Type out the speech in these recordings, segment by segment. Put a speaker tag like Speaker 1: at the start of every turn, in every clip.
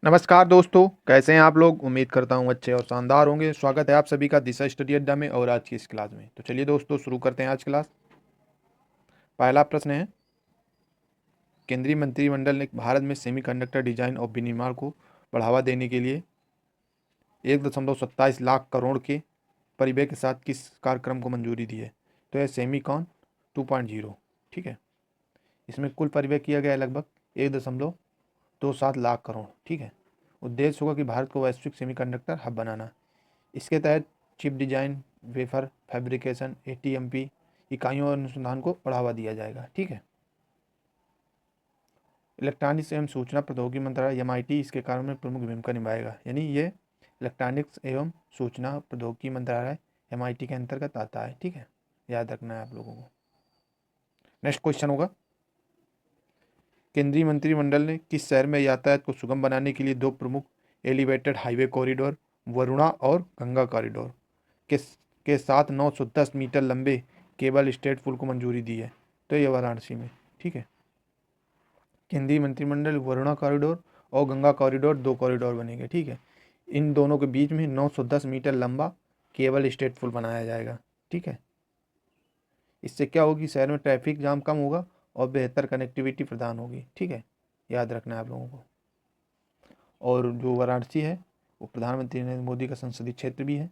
Speaker 1: नमस्कार दोस्तों, कैसे हैं आप लोग? उम्मीद करता हूँ अच्छे और शानदार होंगे। स्वागत है आप सभी का दिशा स्टडी अड्डा में और आज की इस क्लास में। तो चलिए दोस्तों शुरू करते हैं आज क्लास। पहला प्रश्न है, केंद्रीय मंत्रिमंडल ने भारत में सेमीकंडक्टर डिजाइन और विनिर्माण को बढ़ावा देने के लिए 1.27 लाख करोड़ के परिव्यय के साथ किस कार्यक्रम को मंजूरी दी है? तो यह सेमीकॉन 2.0। ठीक है, इसमें कुल परिव्यय किया गया है लगभग 1.27 लाख करोड़। ठीक है, उद्देश्य होगा कि भारत को वैश्विक सेमीकंडक्टर हब बनाना। इसके तहत chip design, wafer fabrication, ATMP इकाइयों और अनुसंधान को बढ़ावा दिया जाएगा। ठीक है, इलेक्ट्रॉनिक्स एवं सूचना प्रौद्योगिकी मंत्रालय एमआईटी इसके कार्य में प्रमुख भूमिका निभाएगा। यानी ये इलेक्ट्रॉनिक्स एवं सूचना प्रौद्योगिकी मंत्रालय एमआईटी के अंतर्गत आता है। ठीक है, याद रखना है आप लोगों को। नेक्स्ट क्वेश्चन होगा, केंद्रीय मंत्रिमंडल ने किस शहर में यातायात को सुगम बनाने के लिए दो प्रमुख एलिवेटेड हाईवे कॉरिडोर, वरुणा और गंगा कॉरिडोर के के साथ 910 मीटर लंबे केबल स्टेट पुल को मंजूरी दी है? तो ये वाराणसी में। ठीक है, केंद्रीय मंत्रिमंडल वरुणा कॉरिडोर और गंगा कॉरिडोर, दो कॉरिडोर बनेंगे। ठीक है, इन दोनों के बीच में 910 मीटर लंबा केबल स्टेट पुल बनाया जाएगा। ठीक है, इससे क्या होगी, शहर में ट्रैफिक जाम कम होगा और बेहतर कनेक्टिविटी प्रदान होगी। ठीक है, याद रखना है आप लोगों को। और जो वाराणसी है वो प्रधानमंत्री नरेंद्र मोदी का संसदीय क्षेत्र भी है।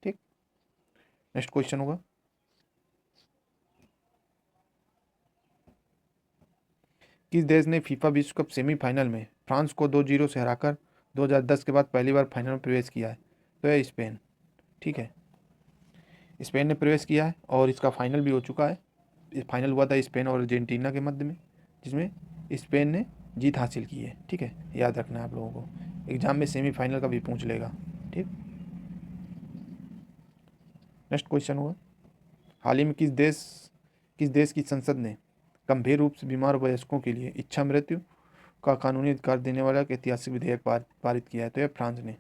Speaker 1: ठीक, नेक्स्ट क्वेश्चन होगा, किस देश ने फीफा विश्व कप सेमीफाइनल में फ्रांस को 2-0 से हराकर 2010 के बाद पहली बार फाइनल में प्रवेश किया है? तो है स्पेन। ठीक है, स्पेन ने प्रवेश किया है और इसका फाइनल भी हो चुका है। इस फाइनल हुआ था स्पेन और अर्जेंटीना के मध्य में, जिसमें स्पेन ने जीत हासिल की है। ठीक है, याद रखना है आप लोगों को, एग्जाम में सेमीफाइनल का भी पूछ लेगा। ठीक, नेक्स्ट क्वेश्चन होगा, हाल ही में किस देश की संसद ने गंभीर रूप से बीमार वयस्कों के लिए इच्छा मृत्यु का कानूनी अधिकार देने वाला एक ऐतिहासिक विधेयक पारित किया है? तो यह फ्रांस ने।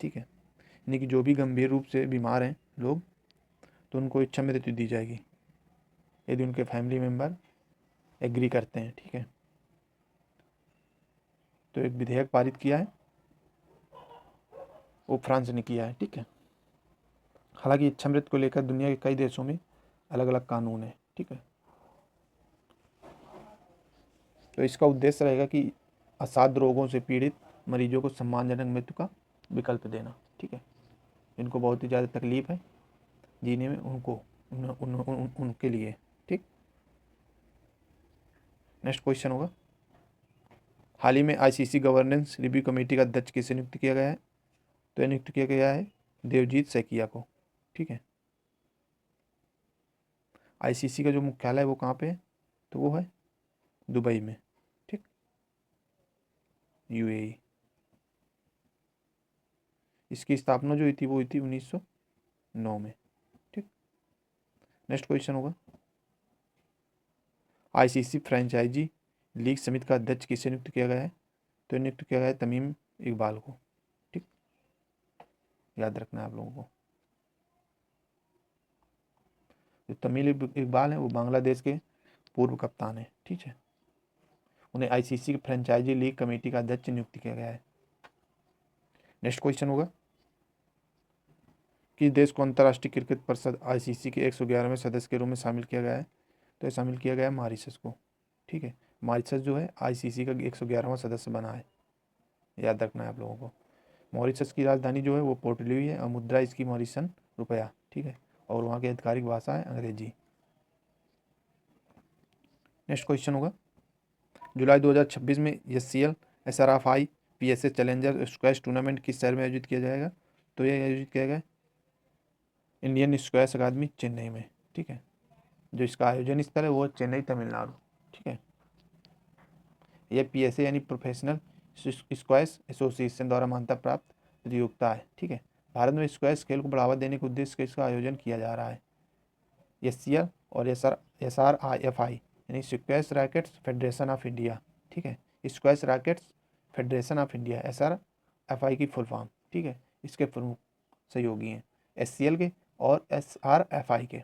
Speaker 1: ठीक है, यानी कि जो भी गंभीर रूप से बीमार हैं लोग, तो उनको इच्छा मृत्यु दी जाएगी यदि उनके फैमिली मेम्बर एग्री करते हैं। ठीक है, तो एक विधेयक पारित किया है, वो फ्रांस ने किया है। ठीक है, हालांकि इच्छा मृत्यु को लेकर दुनिया के कई देशों में अलग अलग कानून है। ठीक है, तो इसका उद्देश्य रहेगा कि असाध्य रोगों से पीड़ित मरीजों को सम्मानजनक मृत्यु का विकल्प देना। ठीक है, जिनको बहुत ही ज़्यादा तकलीफ है जीने में, उनको उनके लिए। ठीक, नेक्स्ट क्वेश्चन होगा, हाल ही में आईसीसी गवर्नेंस रिव्यू कमेटी का अध्यक्ष किसे नियुक्त किया गया है? तो यह नियुक्त किया गया है देवजीत सैकिया को। ठीक है, आईसीसी का जो मुख्यालय है वो कहाँ पे है? तो वो है दुबई में। ठीक, यूएई। इसकी स्थापना जो हुई थी वो हुई थी 1909 में। ठीक, नेक्स्ट क्वेश्चन होगा, आईसीसी फ्रेंचाइजी लीग समिति का अध्यक्ष किसे नियुक्त किया गया है? तो नियुक्त किया गया है तमीम इकबाल को। ठीक, याद रखना है आप लोगों को। जो तमीम इकबाल है वो बांग्लादेश के पूर्व कप्तान है। ठीक है, उन्हें आईसीसी की फ्रेंचाइजी लीग कमेटी का अध्यक्ष नियुक्त किया गया है। नेक्स्ट क्वेश्चन होगा, किस देश को अंतर्राष्ट्रीय क्रिकेट परिषद आईसीसी के 111वें सदस्य के रूप में शामिल किया गया है? तो ये शामिल किया गया है मॉरिशस को। ठीक है, मॉरिशस जो है आईसीसी का 111वां सदस्य बना है, याद रखना है आप लोगों को। मॉरिशस की राजधानी जो है वो पोर्ट लुई है और मुद्रा इसकी मॉरिशन रुपया। ठीक है, और वहाँ की आधिकारिक भाषा है अंग्रेजी। नेक्स्ट क्वेश्चन होगा, जुलाई 2026 में SCL एसआरएफआई PSA challenger squash tournament किस शहर में आयोजित किया जाएगा? तो यह आयोजित किया गया इंडियन स्क्वैश अकादमी चेन्नई में। ठीक है, जो इसका आयोजन स्थल है वो चेन्नई तमिलनाडु। ठीक है, यह पीएसए यानी प्रोफेशनल स्क्वैश एसोसिएशन द्वारा मान्यता प्राप्त प्रतियोगिता है। ठीक है, भारत में स्क्वैश खेल को बढ़ावा देने के उद्देश्य से इसका आयोजन किया जा रहा है। एससीएल और एसआरआईएफआई यानी squash rackets federation of India. ठीक है, squash rackets federation of India एसआरएफआई की फुल फॉर्म। ठीक है, इसके प्रमुख सहयोगी हैं एससीएल के और एसआरएफआई के।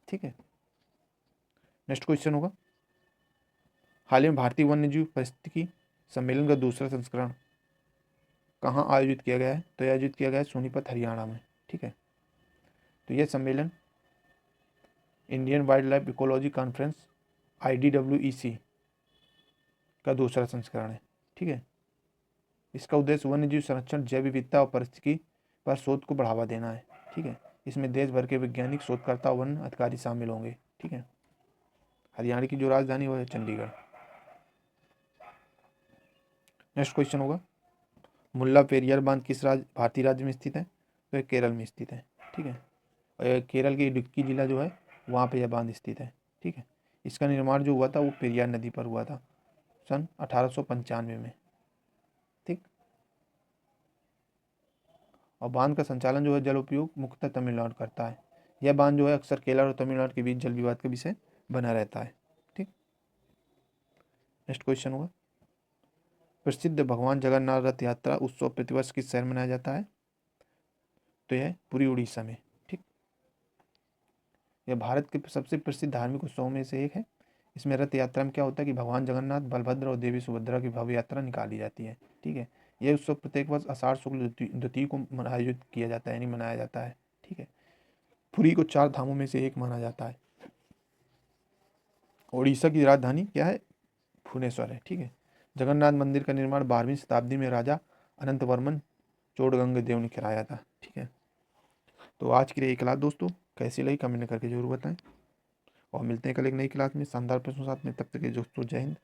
Speaker 1: ठीक है, नेक्स्ट क्वेश्चन होगा, हाल ही में भारतीय वन्यजीव पारिस्थितिकी सम्मेलन का दूसरा संस्करण कहाँ आयोजित किया गया है? तो यह आयोजित किया गया है सोनीपत हरियाणा में। ठीक है, तो यह सम्मेलन Indian wild life ecology conference IDWEC का दूसरा संस्करण है। ठीक है, इसका उद्देश्य वन्यजीव संरक्षण, जैव विविधता और पारिस्थितिकी पर शोध को बढ़ावा देना है। ठीक है, इसमें देश भर के वैज्ञानिक, शोधकर्ता, वन अधिकारी शामिल होंगे। ठीक है, हरियाणा की जो राजधानी वो है चंडीगढ़। नेक्स्ट क्वेश्चन होगा, मुल्ला पेरियार बांध किस भारतीय राज्य में स्थित है? तो ये केरल में स्थित है। ठीक है, और केरल की इडुक्की जिला जो है वहाँ पे यह बांध स्थित है। ठीक है, इसका निर्माण जो हुआ था वो पेरियार नदी पर हुआ था सन 1895 में। ठीक, और बांध का संचालन जो है जल उपयोग मुख्यतः तमिलनाडु करता है। यह बांध जो है अक्सर केरल और तमिलनाडु के बीच जल विवाद का विषय बना रहता है। ठीक, नेक्स्ट क्वेश्चन होगा, प्रसिद्ध भगवान जगन्नाथ रथ यात्रा उत्सव प्रतिवर्ष किस शहर में मनाया जाता है? तो यह पुरी उड़ीसा में। ठीक, यह भारत के सबसे प्रसिद्ध धार्मिक उत्सवों में से एक है। इसमें रथ यात्रा में क्या होता है कि भगवान जगन्नाथ, बलभद्र और देवी सुभद्रा की भव्य यात्रा निकाली जाती है। ठीक है, यह उत्सव प्रत्येक वर्ष आषाढ़ शुक्ल द्वितीय को आयोजित किया जाता है, यानी मनाया जाता है। ठीक है, पुरी को 4 धामों में से एक माना जाता है। उड़ीसा की राजधानी क्या है? भुवनेश्वर है। ठीक है, जगन्नाथ मंदिर का निर्माण 12वीं शताब्दी में राजा अनंत वर्मन चोड़गंग देव ने कराया था। ठीक है, तो आज के लिए एक क्लास दोस्तों कैसी लगी कमेंट करके जरूर बताएं, और मिलते हैं कल एक नई क्लास में शानदार प्रश्नों के साथ में। तब तक के दोस्तों जय हिंद।